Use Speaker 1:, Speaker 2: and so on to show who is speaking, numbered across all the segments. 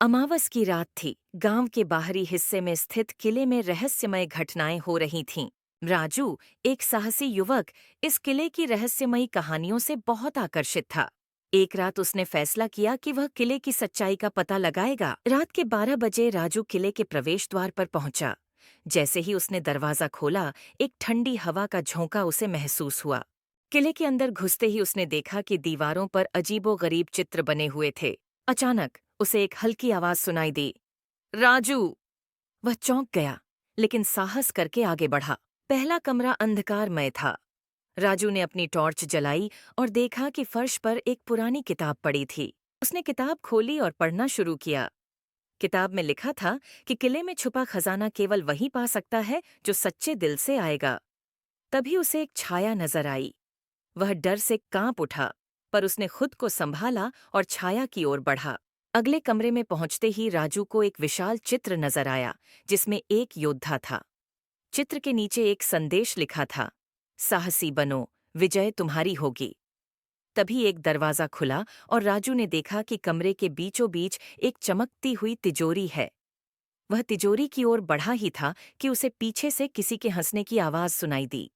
Speaker 1: अमावस की रात थी। गांव के बाहरी हिस्से में स्थित किले में रहस्यमय घटनाएं हो रही थीं। राजू, एक साहसी युवक, इस किले की रहस्यमयी कहानियों से बहुत आकर्षित था। एक रात उसने फैसला किया कि वह किले की सच्चाई का पता लगाएगा। रात के 12 बजे राजू किले के प्रवेश द्वार पर पहुंचा। जैसे ही उसने दरवाजा खोला, एक ठंडी हवा का झोंका उसे महसूस हुआ। किले के अंदर घुसते ही उसने देखा कि दीवारों पर अजीबोगरीब चित्र बने हुए थे। अचानक उसे एक हल्की आवाज सुनाई दी, राजू। वह चौंक गया, लेकिन साहस करके आगे बढ़ा। पहला कमरा अंधकारमय था। राजू ने अपनी टॉर्च जलाई और देखा कि फर्श पर एक पुरानी किताब पड़ी थी। उसने किताब खोली और पढ़ना शुरू किया। किताब में लिखा था कि किले में छुपा खजाना केवल वही पा सकता है जो सच्चे दिल से आएगा। तभी उसे एक छाया नजर आई। वह डर से कांप उठा, पर उसने खुद को संभाला और छाया की ओर बढ़ा। अगले कमरे में पहुंचते ही राजू को एक विशाल चित्र नजर आया, जिसमें एक योद्धा था। चित्र के नीचे एक संदेश लिखा था, साहसी बनो, विजय तुम्हारी होगी। तभी एक दरवाजा खुला और राजू ने देखा कि कमरे के बीचों बीच एक चमकती हुई तिजोरी है। वह तिजोरी की ओर बढ़ा ही था कि उसे पीछे से किसी के हंसने की आवाज सुनाई दी।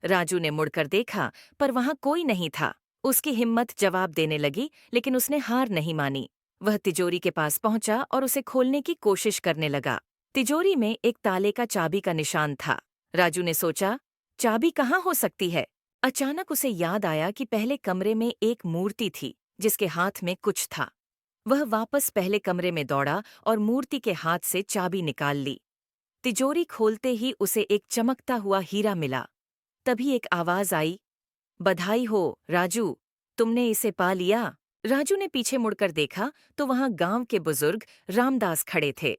Speaker 1: राजू ने मुड़कर देखा, पर वहां कोई नहीं था। उसकी हिम्मत जवाब देने लगी, लेकिन उसने हार नहीं मानी। वह तिजोरी के पास पहुंचा और उसे खोलने की कोशिश करने लगा। तिजोरी में एक ताले का चाबी का निशान था। राजू ने सोचा, चाबी कहाँ हो सकती है। अचानक उसे याद आया कि पहले कमरे में एक मूर्ति थी, जिसके हाथ में कुछ था। वह वापस पहले कमरे में दौड़ा और मूर्ति के हाथ से चाबी निकाल ली। तिजोरी खोलते ही उसे एक चमकता हुआ हीरा मिला। तभी एक आवाज आई, बधाई हो राजू, तुमने इसे पा लिया। राजू ने पीछे मुड़कर देखा तो वहां गांव के बुजुर्ग रामदास खड़े थे।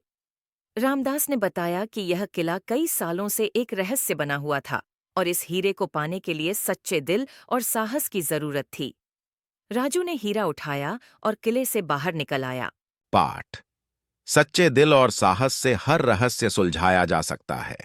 Speaker 1: रामदास ने बताया कि यह किला कई सालों से एक रहस्य बना हुआ था और इस हीरे को पाने के लिए सच्चे दिल और साहस की जरूरत थी। राजू ने हीरा उठाया और किले से बाहर निकल आया।
Speaker 2: पाठ। सच्चे दिल और साहस से हर रहस्य सुलझाया जा सकता है।